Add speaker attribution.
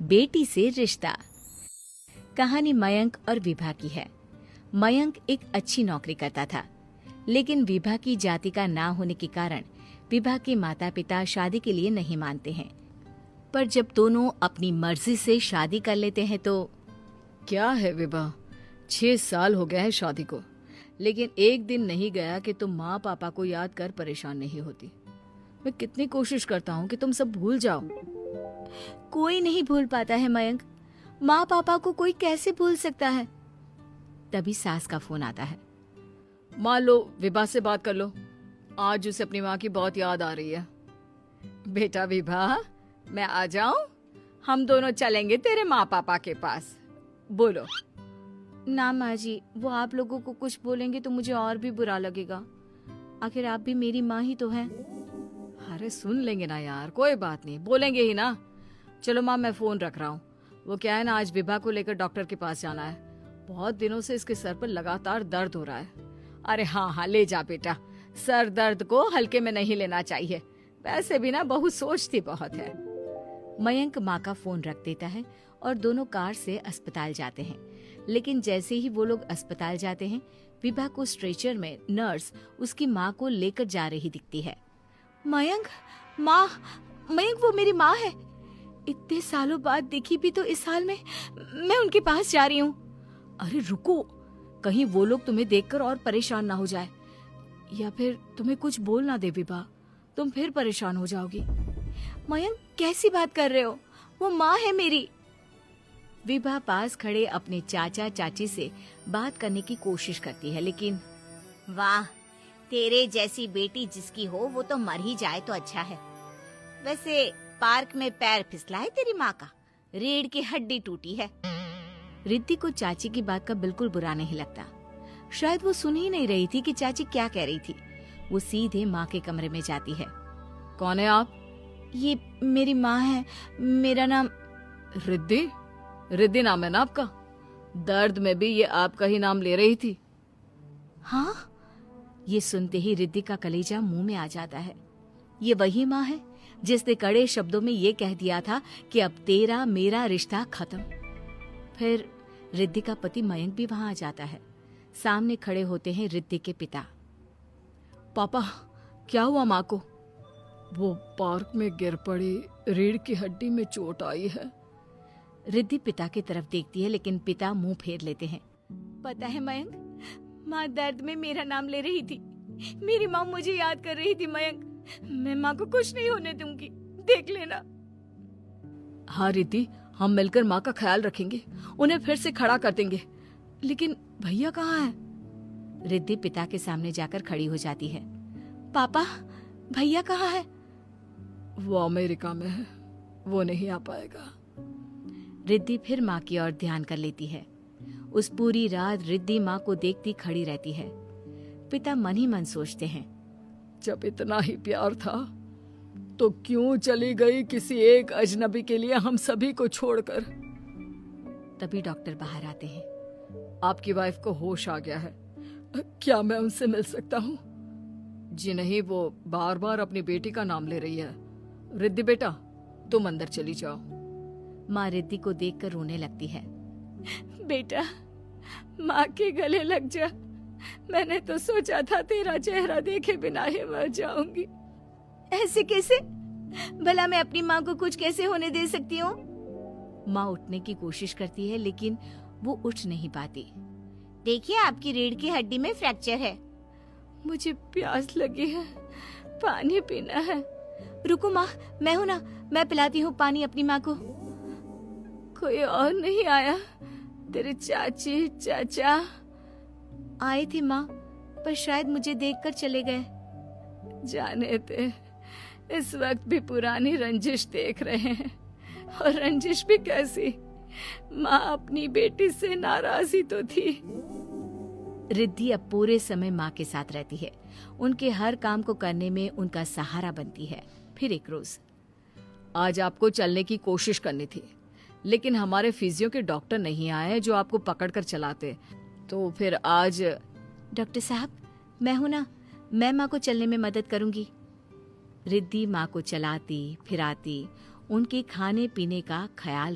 Speaker 1: बेटी से रिश्ता। कहानी मयंक और विभा की है। मयंक एक अच्छी नौकरी करता था, लेकिन विभा की जाति का ना होने के कारण विभा के माता पिता शादी के लिए नहीं मानते हैं। पर जब दोनों अपनी मर्जी से शादी कर लेते हैं तो
Speaker 2: क्या है विभा, 6 साल हो गए हैं शादी को, लेकिन एक दिन नहीं गया कि तुम माँ पापा को याद कर परेशान नहीं होती। मैं कितनी कोशिश करता हूँ कि तुम सब भूल जाओ।
Speaker 1: कोई नहीं भूल पाता है मयंक। माँ पापा को कोई कैसे भूल सकता है। तभी सास का फोन आता है।
Speaker 2: मान लो विभा से बात कर लो, आज उसे अपनी माँ की बहुत याद आ रही है। बेटा विभा, मैं आ जाऊं? हम दोनों चलेंगे तेरे माँ पापा के पास। बोलो।
Speaker 1: ना माँ जी, वो आप लोगों को कुछ बोलेंगे तो मुझे और भी बुरा लगेगा। आखिर आप भी मेरी माँ ही तो हैं।
Speaker 2: अरे सुन लेंगे ना यार, कोई बात नहीं, बोलेंगे ही ना। चलो माँ, मैं फोन रख रहा हूँ। वो क्या है ना, आज विभा को लेकर डॉक्टर के पास जाना है। बहुत दिनों से इसके सर पर लगातार दर्द हो रहा है। अरे हाँ हाँ, ले जा बेटा, सर दर्द को हल्के में नहीं लेना चाहिए। वैसे भी ना बहू सोचती बहुत है।
Speaker 1: मयंक माँ का फोन रख देता है और दोनों कार से अस्पताल जाते हैं। लेकिन जैसे ही वो लोग अस्पताल जाते हैं, विभा को स्ट्रेचर में नर्स उसकी माँ को लेकर जा रही दिखती है। मयंक, माँ, मयंक वो मेरी माँ है। इतने सालों बाद देखी भी तो इस हाल में मैं उनके पास जा रही हूँ।
Speaker 2: अरे रुको, कहीं वो लोग तुम्हें देखकर और परेशान ना हो जाए, या फिर तुम्हें कुछ बोल ना दे विभा, तुम फिर परेशान हो जाओगी।
Speaker 1: मयंक, कैसी बात कर रहे हो? वो माँ है मेरी। विभा पास खड़े अपने चाचा चाची से बात करने की कोशिश करती है, लेकिन
Speaker 3: वाह, तेरे जैसी बेटी जिसकी हो वो तो मर ही जाए तो अच्छा है। वैसे पार्क में पैर फिसला है तेरी माँ का, रीढ़ की हड्डी टूटी है।
Speaker 1: रिद्धि को चाची की बात का बिल्कुल बुरा नहीं लगता। शायद वो सुन ही नहीं रही थी कि चाची क्या कह रही थी। वो सीधे माँ के कमरे में जाती है।
Speaker 2: कौन है आप?
Speaker 1: ये मेरी माँ है, मेरा नाम
Speaker 2: रिद्धि। रिद्धि नाम है ना आपका? दर्द में भी ये आपका ही नाम ले रही थी।
Speaker 1: हाँ, ये सुनते ही रिद्धि का कलेजा मुंह में आ जाता है। ये वही माँ है जिसने कड़े शब्दों में ये कह दिया था कि अब तेरा मेरा रिश्ता खत्म। फिर रिद्धि का पति मयंक भी वहां आ जाता है। सामने खड़े होते हैं रिद्धि के पिता।
Speaker 2: पापा, क्या हुआ माँ को? वो पार्क में गिर पड़ी, रीढ़ की हड्डी में चोट आई है।
Speaker 1: रिद्धि पिता की तरफ देखती है, लेकिन पिता मुंह फेर लेते हैं। पता है मयंक, माँ दर्द में मेरा नाम ले रही थी। मेरी माँ मुझे याद कर रही थी मयंक। मैं माँ को कुछ नहीं होने दूंगी, देख लेना।
Speaker 2: हाँ रिद्धि, हम मिलकर माँ का ख्याल रखेंगे, उन्हें फिर से खड़ा कर देंगे। लेकिन भैया कहाँ है?
Speaker 1: रिद्धि पिता के सामने जाकर खड़ी हो जाती है। पापा, भैया कहाँ है?
Speaker 2: वो अमेरिका में है, वो नहीं आ पाएगा।
Speaker 1: रिद्धि फिर माँ की ओर ध्यान कर लेती है। उस पूरी रात रिद्धि माँ को देखती खड़ी रहती है। पिता मन ही मन सोचते हैं,
Speaker 2: जब इतना ही प्यार था तो क्यों चली गई किसी एक अजनबी के लिए हम सभी को छोड़कर।
Speaker 1: तभी डॉक्टर बाहर आते हैं।
Speaker 2: आपकी वाइफ को होश आ गया है, क्या मैं उनसे मिल सकता हूँ? जी नहीं, वो बार बार अपनी बेटी का नाम ले रही है। रिद्धि बेटा, तुम अंदर चली जाओ।
Speaker 1: माँ रिद्धि को देखकर रोने लगती है।
Speaker 2: बेटा, माँ के गले लग जा। मैंने तो सोचा था तेरा चेहरा देखे बिना ही मर जाऊंगी।
Speaker 1: ऐसे कैसे? भला मैं अपनी माँ को कुछ कैसे होने दे सकती हूँ? माँ उठने की कोशिश करती है, लेकिन वो उठ नहीं पाती।
Speaker 3: देखिए, आपकी रीढ़ की हड्डी में फ्रैक्चर है।
Speaker 2: मुझे प्यास लगी है, पानी पीना है।
Speaker 1: रुको माँ, मैं हूँ ना, मैं पिलाती हूँ पानी अपनी माँ को।
Speaker 2: कोई और नहीं आया? तेरे चाची चाचा
Speaker 1: आए थे माँ, पर शायद मुझे देखकर चले गए।
Speaker 2: जाने दे, इस वक्त भी पुरानी रंजिश देख रहे हैं। और रंजिश भी कैसी? माँ अपनी बेटी से नाराज ही तो थी।
Speaker 1: रिद्धि अब पूरे समय माँ के साथ रहती है। उनके हर काम को करने में उनका सहारा बनती है। फिर एक रोज,
Speaker 2: आज आपको चलने की कोशिश करनी थी, लेकिन हमारे फिजियो के डॉक्टर नहीं आए जो आपको पकड़कर चलाते, तो फिर आज।
Speaker 1: डॉक्टर साहब, मैं हूं ना, मैं माँ को चलने में मदद करूंगी। रिद्धि माँ को चलाती फिराती, उनके खाने पीने का ख्याल